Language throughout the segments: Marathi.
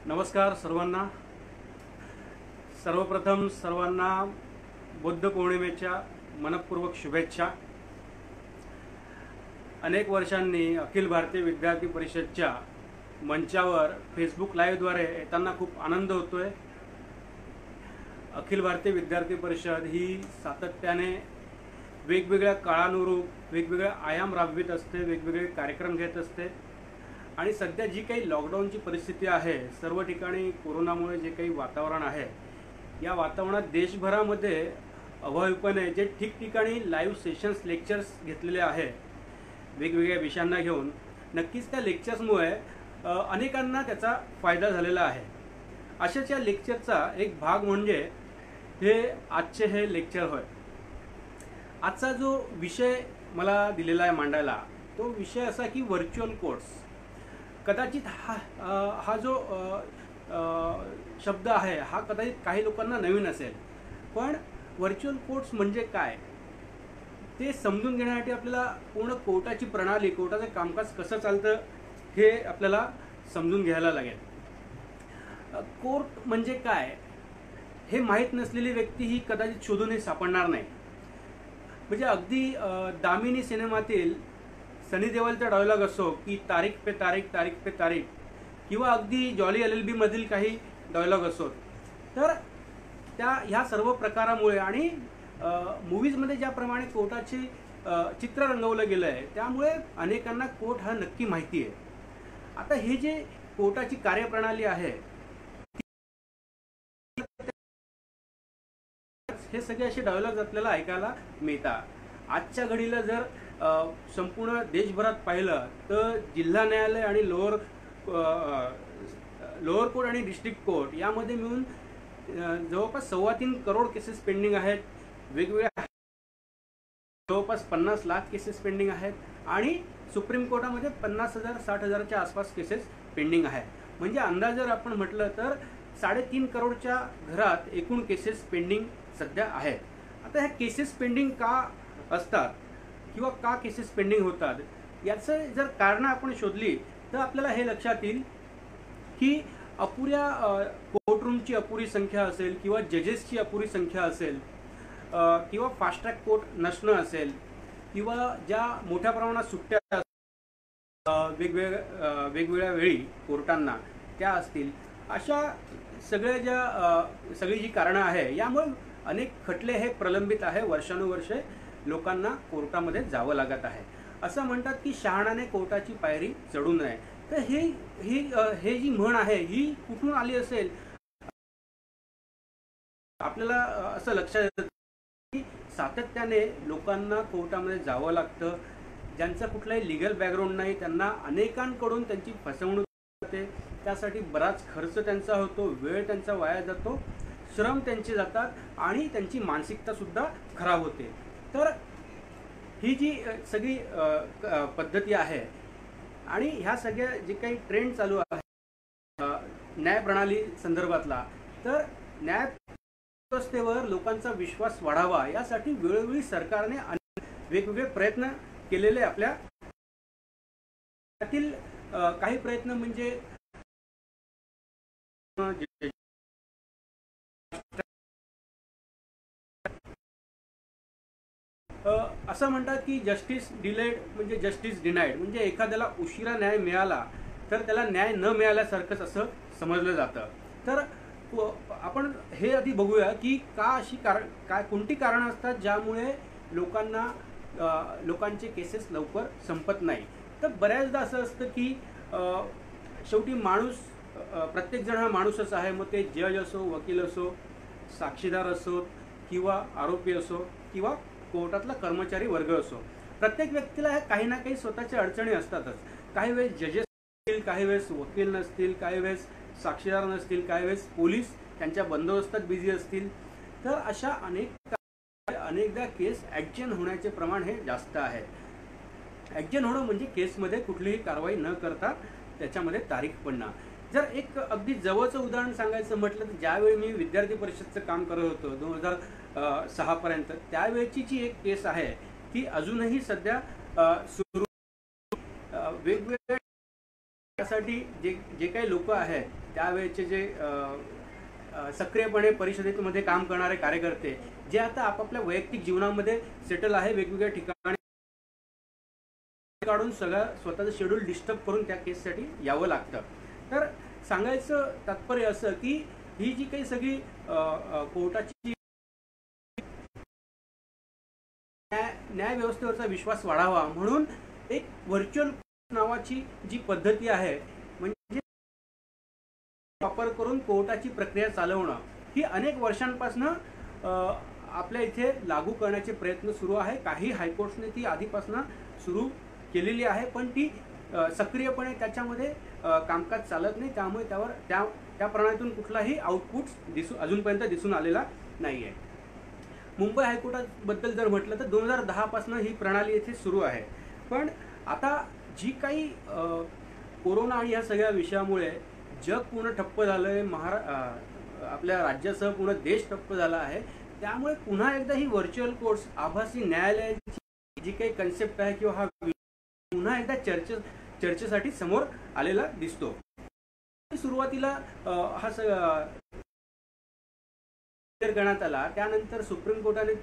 नमस्कार सर्वांना। सर्वप्रथम सर्वांना बुद्ध पौर्णिमेच्या मनपूर्वक शुभेच्छा। अनेक वर्षांनी अखिल भारतीय विद्यार्थी परिषदच्या मंचावर फेसबुक लाईव्हद्वारे येताना खूप आनंद होतोय। अखिल भारतीय विद्यार्थी परिषद ही सातत्याने वेगवेगळ्या काळानुरूप वेगवेगळे आयाम राबवित असते, वेगवेगळे कार्यक्रम घेत असते आणि सध्या जी काही लॉकडाऊनची परिस्थिती आहे, सर्व ठिकाणी कोरोनामुळे जे काही वातावरण आहे, या वातावरणात देशभरामध्ये अभाविपणे जे ठिकठिकाणी लाईव्ह सेशन्स लेक्चर्स घेतलेले आहे वेगवेगळ्या विषयांना घेऊन, नक्कीच त्या लेक्चर्समुळे अनेकांना त्याचा फायदा झालेला आहे। अशाच या लेक्चरचा एक भाग म्हणजे हे आजचे हे लेक्चर होय। आजचा जो विषय मला दिलेला आहे मांडायला, तो विषय असा की व्हर्च्युअल कोर्ट्स। कदाचित हा जो शब्द आहे हा कदाचित काही लोकांना नवीन असेल, पण व्हर्च्युअल कोर्ट्स म्हणजे काय ते समजून घेण्यासाठी आपल्याला पूर्ण कोर्टाची प्रणाली, कोर्टाचे कामकाज कसं चालतं हे आपल्याला समजून घ्यायला लागेल। कोर्ट म्हणजे काय हे माहीत नसलेली व्यक्ती ही कदाचित शोधूनही सापडणार नाही। म्हणजे अगदी दामिनी सिनेमातील सनी देओलचा डायलॉग असो की तारीख पे तारीख, तारीख पे तारीख, किंवा अगदी जॉली LLB मधील काही डायलॉग असो, तर ह्या सर्व प्रकारामुळे आणि मूवीजमध्ये ज्याप्रमाणे कोर्टाचे चित्र रंगवलं गेलं आहे, त्यामुळे अनेकांना कोर्ट हा नक्की माहिती आहे। आता हे जे कोर्टाची कार्यप्रणाली आहे, हे सगळे असे डायलॉग्स आपल्याला ऐकायला मिळतात। आजच्या घडीला जर संपूर्ण देशभरात पाहिलं तर जिल्हा न्यायालय आणि लोअर कोर्ट आणि डिस्ट्रिक्ट कोर्ट यामध्ये मिळून जवळपास 3.25 करोड केसेस पेंडिंग आहेत। वेगवेगळ्या जवळपास 50 लाख केसेस पेंडिंग आहेत आणि सुप्रीम कोर्टामध्ये 50,000 60,000च्या आसपास केसेस पेंडिंग आहेत। म्हणजे अंदाज जर आपण म्हटलं तर 3.5 करोडच्या घरात एकूण केसेस पेंडिंग सध्या आहेत। आता ह्या केसेस पेंडिंग का असतात किंवा का केसेस पेंडिंग होतात, याचं जर कारण आपण शोधली तर आपल्याला हे लक्षात येईल की अपुऱ्या कोर्टरूमची अपुरी संख्या असेल, किंवा जजेसची अपुरी संख्या असेल, किंवा फास्ट ट्रॅक कोर्ट नसणं असेल, किंवा ज्या मोठ्या प्रमाणात सुट्ट्या वेगवेगळ्या वेळी कोर्टांना त्या असतील, अशा सगळी जी कारणं आहे, यामुळे अनेक खटले हे प्रलंबित आहे। वर्षानुवर्षे लोकांना कोर्टामध्ये जावं लागत आहे। असं म्हणतात की शहाणाने कोर्टाची पायरी चढू नये। तर हे जी म्हण आहे ही कुठून आली असेल, आपल्याला असं लक्षात येतं की सातत्याने लोकांना कोर्टामध्ये जावं लागतं। ज्यांचं कुठलाही लिगल बॅकग्राऊंड नाही, त्यांना अनेकांकडून त्यांची फसवणूक होते, त्यासाठी बराच खर्च त्यांचा होतो, वेळ त्यांचा वाया जातो, श्रम त्यांचे जातात आणि त्यांची मानसिकता सुद्धा खराब होते। तर ही जी सगळी पद्धती आहे आणि ह्या सगळ्या जे काही ट्रेंड चालू आहे न्यायप्रणाली संदर्भातला, तर न्याय व्यवस्थेवर लोकांचा विश्वास वाढावा यासाठी वेळोवेळी सरकारने वेगवेगळे प्रयत्न केलेले। आपल्या त्यातील काही प्रयत्न म्हणजे असं म्हणतात की जस्टिस डिलेड म्हणजे जस्टिस डिनाइड, म्हणजे एखाद्याला उशिरा न्याय मिळाला तर त्याला न्याय न मिळाल्यासारखंच असं समजलं जातं। तर आपण हे आधी बघूया की का अशी कोणती कारणं असतात ज्यामुळे लोकांचे केसेस लवकर संपत नाही। तर बऱ्याचदा असं असतं की शेवटी प्रत्येक जण हा माणूसच आहे। मग ते जज असो, वकील असो, साक्षीदार असो, किंवा आरोपी असो, किंवा कोर्टातला कर्मचारी वर्ग असो, प्रत्येक व्यक्तीला काही ना काही स्वतःच्या अडचणी असतातच। काही वेळेस जजेस नसतील, काही वेळेस वकील नसतील, काही वेळेस साक्षीदार नसतील, काही वेळेस पोलीस त्यांच्या बंदोबस्तात बिझी असतील। तर अशा अनेकदा केस ॲडजन होण्याचे प्रमाण हे जास्त आहे। ॲडजन होणं म्हणजे केसमध्ये कुठलीही कारवाई न करता त्याच्यामध्ये तारीख पडणं। जर एक अगदी जवळचं उदाहरण सांगायचं म्हटलं तर ज्यावेळी मी विद्यार्थी परिषदचं काम करत होतो 2006 पर्यंत, त्यावेळची जी एक केस आहे ती अजूनही सध्या सुरू। वेगवेगळ्या जे काही लोक आहेत त्यावेळेचे जे सक्रियपणे परिषदेमध्ये काम करणारे कार्यकर्ते जे आता आपापल्या वैयक्तिक जीवनामध्ये सेटल आहे, वेगवेगळ्या ठिकाणी काढून सगळं स्वतःचं शेड्यूल डिस्टर्ब करून त्या केससाठी यावं लागतं. तर सांगायचं तात्पर्य असं की ही जी काही सगळी कोर्टाची न्याय व्यवस्थेवरचा विश्वास वाढावा म्हणून एक व्हर्च्युअल नावाची जी पद्धती आहे, म्हणजे वापर करून कोर्टाची प्रक्रिया चालवणं, ही अनेक वर्षांपासून आपल्या इथे लागू करण्याचे प्रयत्न सुरू आहे. काही हायकोर्ट्सने ती आधीपासून सुरू केलेली आहे, पण ती सक्रियपणे त्याच्यामध्ये कामकाज चालत नाही. त्यामुळे त्यावर त्या प्रणालीतून कुठलाही आउटपुट अजूनपर्यंत दिसून आलेला नाही आहे. मुंबई हायकोर्टाबद्दल जर म्हटलं तर 2010 पासून ही प्रणाली येथे सुरू आहे. पण आता जी काही कोरोना आणि या सगळ्या विषयामुळे जग पूर्ण ठप्प झालंय, आपल्या राज्यासह पूर्ण देश ठप्प झाला आहे. त्यामुळे पुन्हा एकदा ही व्हर्च्युअल कोर्ट्स, आभासी न्यायालयाची जी काही कन्सेप्ट आहे किंवा हा पुन्हा एकदा चर्चेसाठी समोर आलेला दिसतो. सुरुवातीला हा करण्यात आला, त्यानंतर सुप्रीम कोर्टाने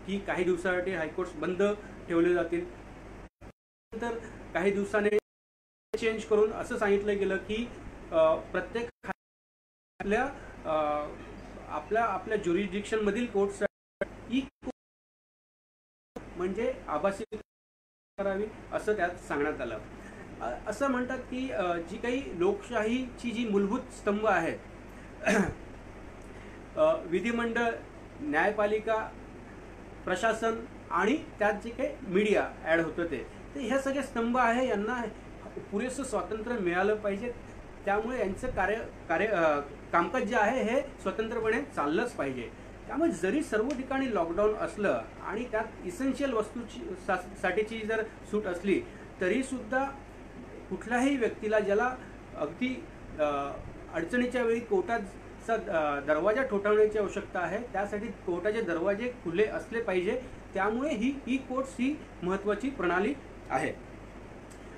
की काही दिवसासाठी हायकोर्ट्स बंद ठेवले जातील. नंतर काही दिवसाने चेंज करून असं सांगितलं गेलं की प्रत्येक आपल्या ज्युरिडिक्शन मधील कोर्ट्स म्हणजे आभासी करावी असं त्यात सांगण्यात आलं. असं म्हणतात की जी काही लोकशाहीची जी मूलभूत स्तंभ आहेत, विधिमंडळ, न्यायपालिका, प्रशासन आणि त्यात जे काही मीडिया ॲड होतं ते ह्या सगळे स्तंभ आहे, यांना पुरेसं स्वातंत्र्य मिळालं पाहिजे. त्यामुळे यांचं कामकाज जे आहे हे स्वतंत्रपणे चाललंच पाहिजे. त्यामुळे जरी सर्व ठिकाणी लॉकडाऊन असलं आणि त्यात इसेन्शियल साठीची जर सूट असली तरी सुद्धा कुठल्याही व्यक्तीला ज्याला अगदी अडचणीच्या वेळी कोर्टाचा दरवाजा ठोठावण्याची आवश्यकता आहे, त्यासाठी कोर्टाचे दरवाजे खुले असले पाहिजे. त्यामुळे ही ई कोर्ट्स ही महत्त्वाची प्रणाली आहे.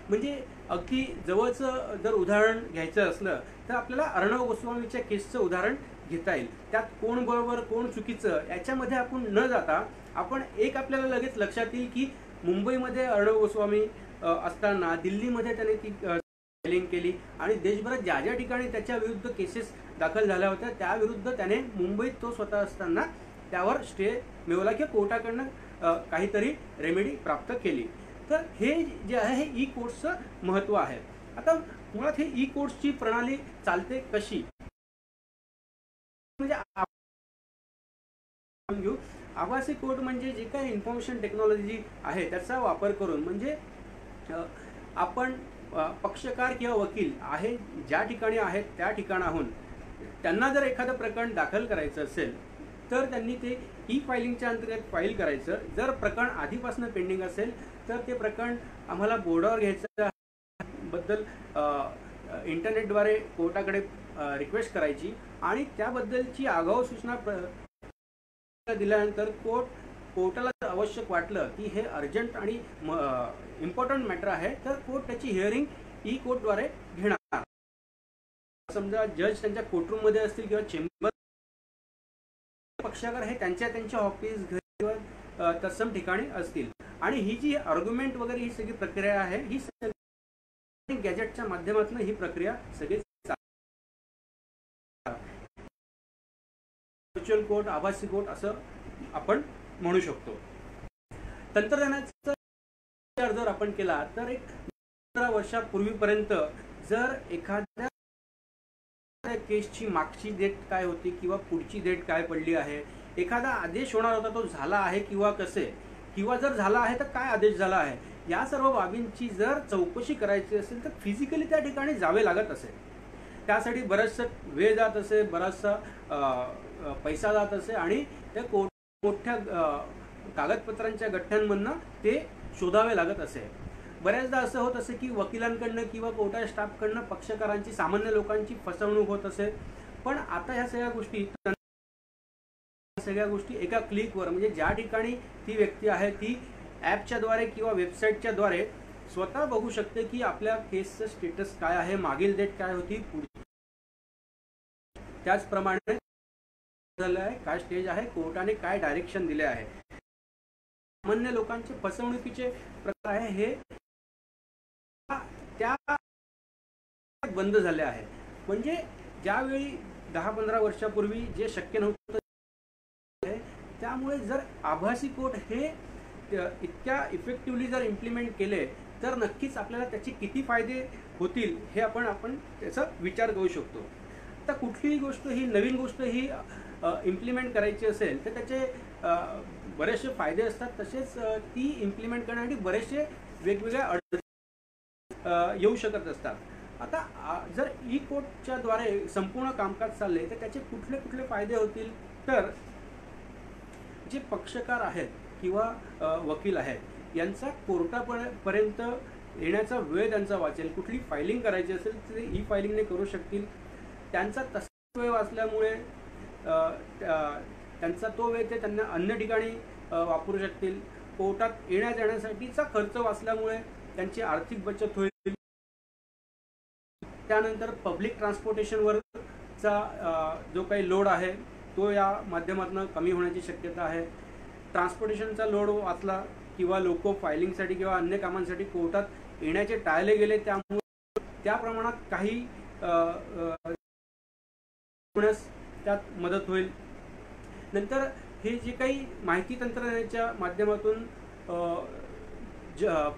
म्हणजे अगदी जवळचं जर उदाहरण घ्यायचं असलं तर आपल्याला अर्णव गोस्वामीच्या केसचं उदाहरण घेता येईल. त्यात कोण बरोबर कोण चुकीचं याच्यामध्ये आपण न जाता आपल्याला लगेच लक्षात येईल की मुंबईमध्ये अर्णव गोस्वामी असताना दिल्लीमध्ये त्याने ती फायलिंग केली आणि देशभरात ज्या ज्या ठिकाणी त्याच्या विरुद्ध केसेस दाखल झाल्या होत्या त्याविरुद्ध त्याने मुंबईत तो स्वतः असताना त्यावर स्टे मिळवला किंवा कोर्टाकडनं काहीतरी रेमेडी प्राप्त केली. तर हे जे आहे हे ई कोर्ट्सचं महत्त्व आहे. आता मुळात हे ई कोर्ट्सची प्रणाली चालते कशी, म्हणजे घेऊ आभासी कोर्ट म्हणजे जे काही इन्फॉर्मेशन टेक्नॉलॉजी आहे त्याचा वापर करून, म्हणजे आपण पक्षकार किंवा वकील आहे ज्या ठिकाणी आहेत त्या ठिकाणाहून त्यांना जर एखादं प्रकरण दाखल करायचं असेल तर त्यांनी ते ई फायलिंगच्या अंतर्गत फाईल करायचं. जर प्रकरण आधीपासून पेंडिंग असेल तर ते प्रकरण आम्हाला बोर्डावर घ्यायचं बद्दल इंटरनेटद्वारे कोर्टाकडे रिक्वेस्ट करायची आणि त्याबद्दलची आगाऊ सूचना दिल्यानंतर कोर्टाला आवश्यक वाटलं की हे अर्जंट आणि इम्पॉर्टंट मॅटर आहे तर कोर्ट त्याची हिअरिंग ई कोर्टद्वारे घेणार. समजा जज त्यांच्या कोर्टरूम मध्ये असतील किंवा चेंबर, पक्षकार हे त्यांच्या ऑफिस, घरी किंवा तत्सम ठिकाणी असतील आणि ही जी आर्ग्युमेंट वगैरे ही सगळी प्रक्रिया आहे ही सगळी गॅजेटच्या माध्यमातून ही प्रक्रिया सगळी व्हर्च्युअल कोर्ट, आभासी कोर्ट असं आपण म्हणू शकतो. तंत्रज्ञानाचा विचार जर आपण केला तर एक 15 वर्षापूर्वीपर्यंत जर एखाद्या केसची मागची डेट काय होती किंवा पुढची डेट काय पडली आहे, एखादा आदेश होणार होता तो झाला आहे किंवा कसे, किंवा जर झाला आहे तर काय आदेश झाला आहे, या सर्व बाबींची जर चौकशी करायची असेल तर फिजिकली त्या ठिकाणी जावे लागत असे. त्यासाठी बराचसा वेळ जात असे, बराचसा पैसा जात असे आणि त्या मोठ्या कागदपत्रांच्या गठ्ठ्यांमधनं ते शोधावे लागत असे. बऱ्याचदा असं होत असे की वकिलांकडनं किंवा कोर्टाच्या स्टाफकडनं पक्षकारांची, सामान्य लोकांची फसवणूक होत असे. पण आता ह्या सगळ्या गोष्टी एका क्लिकवर, म्हणजे ज्या ठिकाणी ती व्यक्ती आहे ती ॲपच्या द्वारे किंवा वेबसाईटच्या द्वारे स्वतः बघू शकते की आपल्या केसचं स्टेटस काय आहे, मागील डेट काय होती, त्याचप्रमाणे झालं आहे, काय स्टेज आहे, कोर्टाने काय डायरेक्शन दिले आहे. सामान्य लोकांचे फसवणुकीचे प्रकार आहे हे त्या बंद झाले आहे. म्हणजे ज्यावेळी 10-15 वर्षापूर्वी जे शक्य नव्हतं, त्यामुळे जर आभासी कोर्ट हे इतक्या इफेक्टिव्हली जर इम्प्लिमेंट केले तर नक्कीच आपल्याला त्याचे किती फायदे होतील हे आपण त्याचा विचार करू शकतो. आता कुठलीही गोष्ट ही नवीन गोष्ट ही इम्प्लिमेंट करायची असेल तर त्याचे बरेचसे फायदे असतात, तसेच ती इम्प्लिमेंट करण्यासाठी बरेचसे वेगवेगळ्या अडचणी येऊ शकत असतात. आता जर ई कोर्टच्या द्वारे संपूर्ण कामकाज चालले तर त्याचे कुठले कुठले फायदे होतील, तर जे पक्षकार आहेत किंवा वकील आहेत यांचा कोर्टापर्यंत येण्याचा वेळ त्यांचा वाचेल. कुठली फायलिंग करायची असेल तर ते ई फायलिंगने करू शकतील. त्यांचा तसा वेळ वाचल्यामुळे त्यांचा तो वेळ ते त्यांना अन्य ठिकाणी वापरू शकतील. कोर्टात येण्या जाण्यासाठीचा खर्च वाचल्यामुळे त्यांची आर्थिक बचत होईल. त्यानंतर पब्लिक ट्रान्सपोर्टेशनवरचा जो काही लोड आहे तो या माध्यमातून कमी होण्याची शक्यता आहे. ट्रान्सपोर्टेशनचा लोड वाचला किंवा लोक फायलिंगसाठी किंवा अन्य कामांसाठी कोर्टात येण्याचे टाळले गेले, त्यामुळे त्या प्रमाणात काही त्यात मदत होईल. नंतर हे जे काही माहिती तंत्रज्ञानाच्या माध्यमातून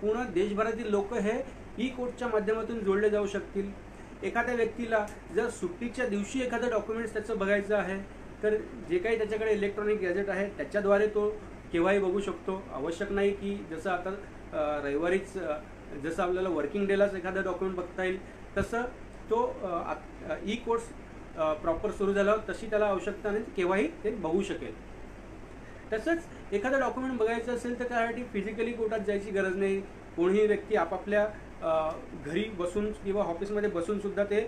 पूर्ण देशभरातील लोक हे ई कोर्टच्या माध्यमातून जोडले जाऊ शकतील. एखाद्या व्यक्तीला जर सुट्टीच्या दिवशी एखादं डॉक्युमेंट्स त्याचं बघायचं आहे तर जे काही त्याच्याकडे इलेक्ट्रॉनिक गॅजेट आहे त्याच्याद्वारे तो केव्हाही बघू शकतो. आवश्यक नाही की जसं आता रविवारीच जसं आपल्याला वर्किंग डेलाच एखादा डॉक्युमेंट बघता येईल तसं तो ई कोर्ट्स प्रॉपर सुरू झाल्यावर तशी त्याला आवश्यकता नाही, केव्हाही ते बघू शकेल. तसंच एखादं डॉक्युमेंट बघायचं असेल तर त्यासाठी फिजिकली कोर्टात जायची गरज नाही. कोणीही व्यक्ती आपापल्या घरी बसून किंवा ऑफिसमध्ये बसून सुद्धा ते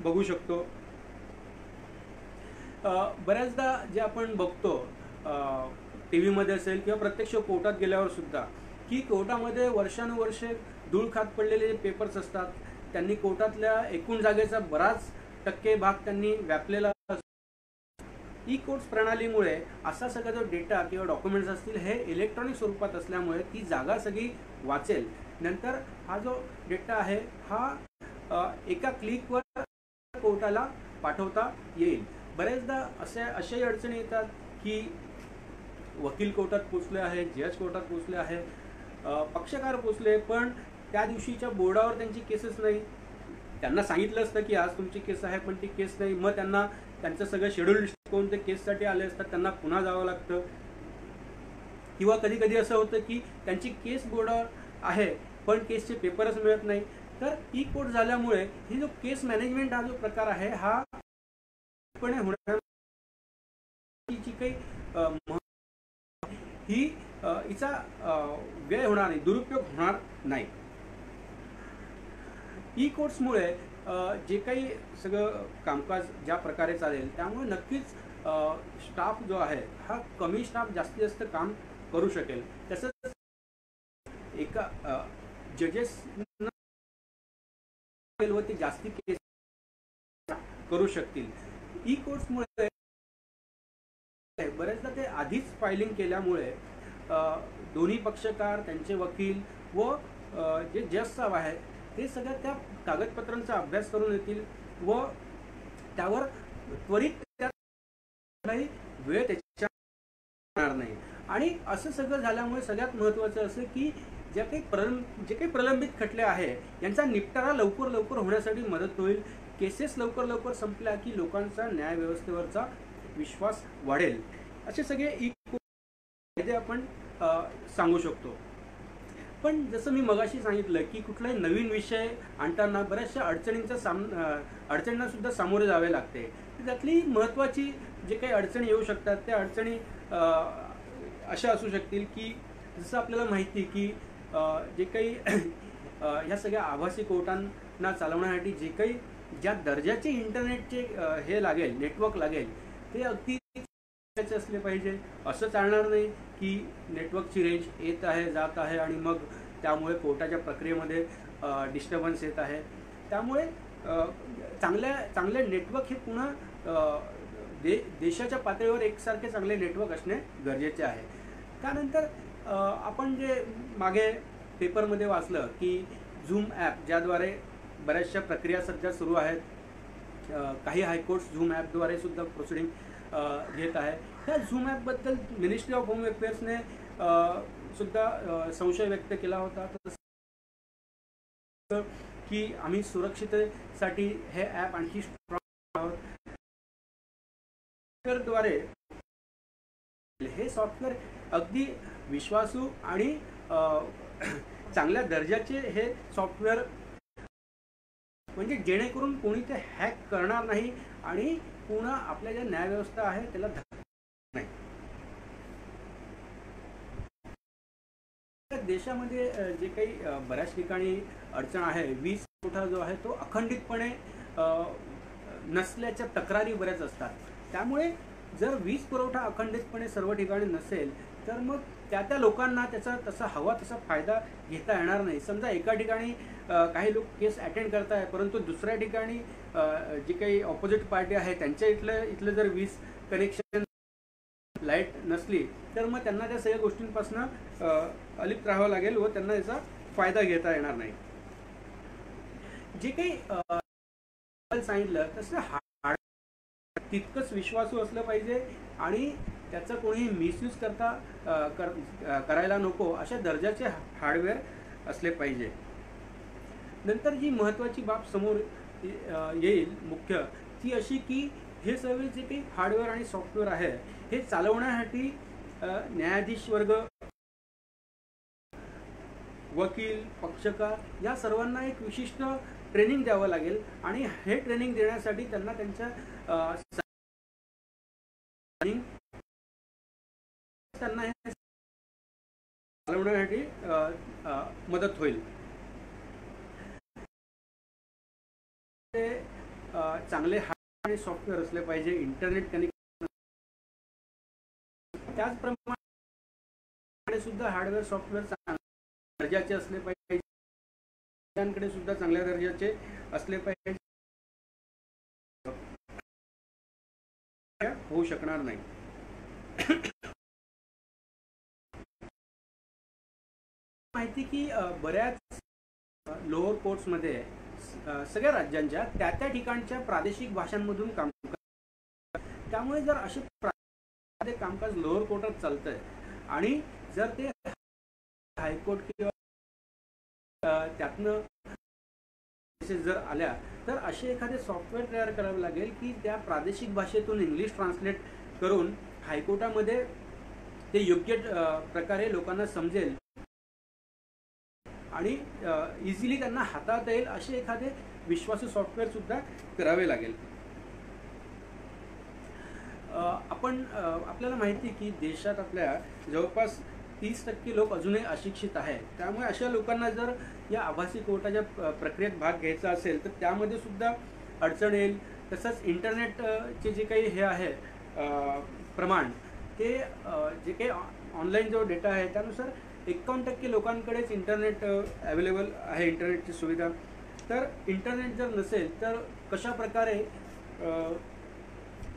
बघू शकतो. बऱ्याचदा जे आपण बघतो टी व्हीमध्ये असेल किंवा प्रत्यक्ष कोर्टात गेल्यावर सुद्धा की कोर्टामध्ये वर्षानुवर्षे धूळ खात पडलेले जे पेपर्स असतात त्यांनी कोर्टातल्या एकूण जागेचा बराच टक्के भाग त्यांनी व्यापलेला असतो. ई कोर्ट्स प्रणालीमुळे असा सगळा जो डेटा किंवा डॉक्युमेंट्स असतील हे इलेक्ट्रॉनिक स्वरूपात असल्यामुळे ती जागा सगळी वाचेल. नंतर हा जो डेटा आहे हा एका क्लिकवर कोर्टाला पाठवता येईल. बरेचदा अशाही अडचणी येतात की वकील कोर्टात पोचले आहे, जज कोर्टात पोचले आहे, पक्षकार पोचले, पण त्या दिवशीच्या बोर्डावर त्यांची केसच नाही. त्यांना सांगितलं असतं की आज तुमची केस आहे पण ती केस नाही. मग त्यांना त्यांचं सगळं शेड्यूल कोण ते केससाठी आले असतात, त्यांना पुन्हा जावं लागतं. किंवा कधी कधी असं होतं की त्यांची केस बोर्डावर आहे पण केसचे पेपरच मिळत नाही. तर ई कोर्ट झाल्यामुळे ही जो केस मॅनेजमेंट हा जो प्रकार आहे हा होण्याची काही ही हिचा व्यय होणार नाही, दुरुपयोग होणार नाही. ई कोर्ट्समुळे जे काही सगळं कामकाज ज्या प्रकारे चालेल त्यामुळे नक्कीच स्टाफ जो आहे हा कमी स्टाफ जास्तीत जास्त काम करू शकेल. तसंच एका जजेस वरती जास्ती केस करू शकतील. ई कोर्ट्समुळे बरेचदा ते आधीच फायलिंग केल्यामुळे दोन्ही पक्षकार, त्यांचे वकील व जे जज साहेब आहे ते सगळ्या त्या कागदपत्रांचा अभ्यास करून येतील व त्यावर त्वरित वेळ त्याच्या नाही. आणि असं सगळं झाल्यामुळे सगळ्यात महत्त्वाचं असं की जे काही प्रलंबित खटले आहे यांचा निपटारा लवकर लवकर होण्यासाठी मदत होईल. केसेस लवकर लवकर संपल्या की लोकांचा न्यायव्यवस्थेवरचा विश्वास वाढेल. असे सगळे ई फायदे आपण सांगू शकतो. पण जसं मी मगाशी सांगितलं की कुठलाही नवीन विषय आणताना बऱ्याचशा अडचणींना सुद्धा सामोरे जावे लागते. त्यातली महत्त्वाची जे काही अडचणी येऊ शकतात त्या अडचणी अशा असू शकतील की जसं आपल्याला माहिती की जे काही ह्या सगळ्या आभासी कोर्टांना चालवण्यासाठी जे काही ज्या दर्जाचे इंटरनेटचे हे लागेल, नेटवर्क लागेल ते अगदी असले पाहिजे. असं चालणार नाही की नेटवर्कची रेंज येत आहे जात आहे आणि मग त्यामुळे कोर्टाच्या प्रक्रियेमध्ये डिस्टर्बन्स येत आहे. त्यामुळे चांगले नेटवर्क हे पुन्हा देशाच्या पातळीवर एकसारखे चांगले नेटवर्क असणे गरजेचे आहे. त्यानंतर आपण जे मागे पेपरमध्ये वाचलं की झूम ॲप, ज्याद्वारे बऱ्याचशा प्रक्रिया सध्या सुरू आहेत, काही हायकोर्ट्स झूम ॲपद्वारे सुद्धा प्रोसिडिंग घेत आहे. त्या झूम ॲपबद्दल मिनिस्ट्री ऑफ होम अफेअर्सने सुद्धा संशय व्यक्त केला होता की आम्ही सुरक्षिततेसाठी हे ॲप आणखी स्ट्रॉंग आहोत. द्वारे हे सॉफ्टवेअर अगदी विश्वासू आणि चांगल्या दर्जाचे हे सॉफ्टवेअर, म्हणजे जेणेकरून कोणी ते हॅक करणार नाही आणि पुन्हा आपल्या ज्या न्यायव्यवस्था आहे त्याला नाही. देशामध्ये जे काही बऱ्याच ठिकाणी अडचण आहे, वीज पुरवठा जो आहे तो अखंडितपणे नसल्याच्या तक्रारी बऱ्याच असतात. त्यामुळे जर वीज पुरवठा अखंडितपणे सर्व ठिकाणी नसेल तर मग त्या लोकांना त्याचा तसा हवा तसा फायदा घेता येणार नाही. समजा एका ठिकाणी काही लोक केस अटेंड करत आहे, परंतु दुसऱ्या ठिकाणी जी काही ऑपोजिट पार्टी आहे त्यांच्या इथलं जर वीज कनेक्शन लाईट नसली तर मग त्यांना त्या सगळ्या गोष्टींपासून अलिप्त राहावं लागेल व त्यांना याचा फायदा घेता येणार नाही. जे काही सांगितलं तसं तितकंच विश्वासू असलं पाहिजे आणि त्याचा कोणीही मिसयूज करायला नको अशा दर्जाचे हार्डवेअर असले पाहिजे. नंतर जी महत्त्वाची बाब समोर येईल मुख्य ती अशी की हे सर्व जे काही हार्डवेअर आणि सॉफ्टवेअर आहे हे चालवण्यासाठी न्यायाधीश वर्ग, वकील, पक्षकार या सर्वांना एक विशिष्ट ट्रेनिंग द्यावं लागेल आणि हे ट्रेनिंग देण्यासाठी त्यांना त्यांच्या त्यांना हे चालवण्यासाठी मदत होईल. ते चांगले हार्डवेअर आणि सॉफ्टवेअर असले पाहिजे, इंटरनेट कनेक्शन, त्याचप्रमाणे सुद्धा हार्डवेअर सॉफ्टवेअर चांगल्या दर्जाचे असले पाहिजे, त्यांकडे सुद्धा चांगल्या दर्जाचे असले पाहिजे, होऊ शकणार नाही. माहिती की बऱ्याच लोअर कोर्ट्समध्ये सगळ्या राज्यांच्या त्या ठिकाणच्या प्रादेशिक भाषांमधून काम करतात. त्यामुळे जर असे कामकाज लोअर कोर्टात चालतंय आणि जर ते हायकोर्ट किंवा त्यातनं जर आल्या तर असे एखादे सॉफ्टवेअर तयार करावे लागेल की त्या प्रादेशिक भाषेतून इंग्लिश ट्रान्सलेट करून हायकोर्टामध्ये ते योग्य प्रकारे लोकांना समजेल आणि इझिली त्यांना हाताळता येईल असे एखादे विश्वासू सॉफ्टवेअर सुद्धा करावे लागेल. आपल्याला माहिती की देशात आपल्या जवळपास 30% लोक अजूनही अशिक्षित आहेत. त्यामुळे अशा लोकांना जर या आभासी कोर्टाच्या प्रक्रियेत भाग घ्यायचा असेल तर त्यामध्ये सुद्धा अडचण येईल. तसंच इंटरनेटचे जे काही हे आहे प्रमाण, ते जे काही ऑनलाईन जो डेटा आहे त्यानुसार 51% लोकांकडेच इंटरनेट अवेलेबल आहे, इंटरनेटची सुविधा. तर इंटरनेट जर नसेल तर कशा प्रकारे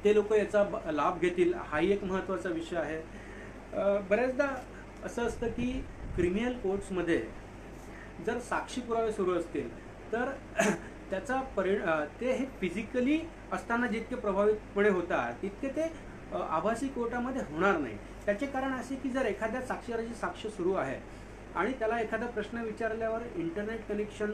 ते लोक याचा लाभ घेतील हाही एक महत्त्वाचा विषय आहे. बऱ्याचदा असं असतं की क्रिमिनल कोर्ट्समध्ये जर साक्षी पुरावे सुरू असतील तर त्याचा ते हे फिजिकली असताना जितके प्रभावितपणे होतात तितके ते आभासी कोर्टामध्ये होणार नाही. त्याचे कारण असे की जर एखाद्या साक्षीदाराची साक्ष सुरू आहे आणि त्याला एखादा प्रश्न विचारल्यावर इंटरनेट कनेक्शन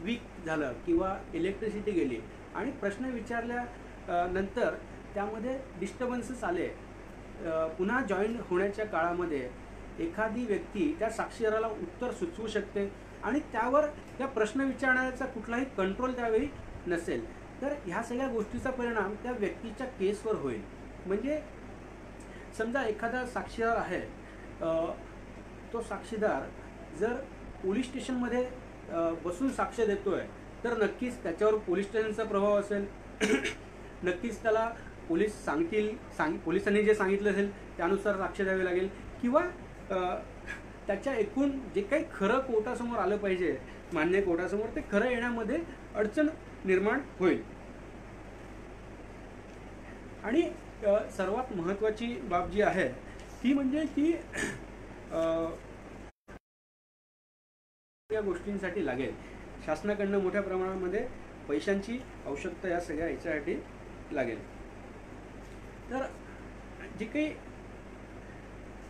वीक झालं किंवा इलेक्ट्रिसिटी गेली आणि प्रश्न विचारल्यानंतर त्यामध्ये डिस्टर्बन्सेस आले, पुन्हा जॉईन होण्याच्या काळामध्ये एखादी व्यक्ती त्या साक्षीदाराला उत्तर सुचवू शकते आणि त्यावर त्या प्रश्न विचारण्याचा कुठलाही कंट्रोल त्यावेळी नसेल. तर ह्या सगळ्या गोष्टीचा परिणाम त्या व्यक्तीच्या केसवर होईल. म्हणजे समजा एखादा साक्षीदार आहे, तो साक्षीदार जर पोलीस स्टेशनमध्ये बसून साक्ष देतोय तर नक्कीच त्याच्यावर पोलीस स्टेशनचा प्रभाव असेल. नक्कीच त्याला पोलिसांनी जे सांगितलं असेल त्यानुसार साक्ष द्यावी लागेल किंवा त्याच्या एकूण जे काही खरं कोर्टासमोर आलं पाहिजे, मान्य कोर्टासमोर, ते खरं येण्यामध्ये अडचण निर्माण होईल. आणि सर्वात महत्त्वाची बाब जी आहे ती म्हणजे की या गोष्टींसाठी लागेल शासनाकडनं मोठ्या प्रमाणामध्ये पैशांची आवश्यकता या सगळ्या ह्याच्यासाठी लागेल. तर जे काही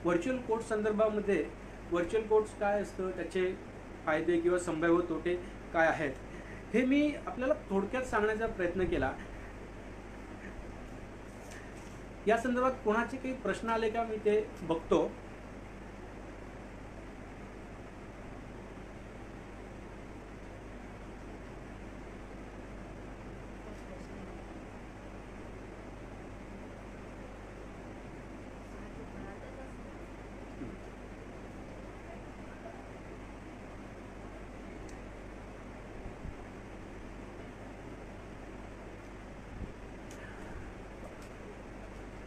व्हर्च्युअल कोर्ट संदर्भामध्ये व्हर्च्युअल कोर्ट्स काय असतं, त्याचे फायदे किंवा संभाव्य तोटे काय आहेत, हे मी आपल्याला थोडक्यात सांगण्याचा प्रयत्न केला. या संदर्भात कोणाचे काही प्रश्न आले का मी ते बघतो.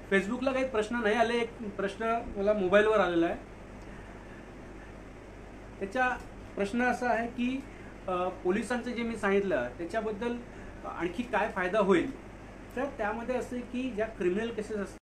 फेसबुकला काही प्रश्न नाही आले. एक प्रश्न मला मोबाईलवर आलेला आहे. त्याचा प्रश्न असा आहे की पोलिसांचं जे मी सांगितलं त्याच्याबद्दल आणखी काय फायदा होईल. तर त्यामध्ये असं की ज्या क्रिमिनल केसेस असतात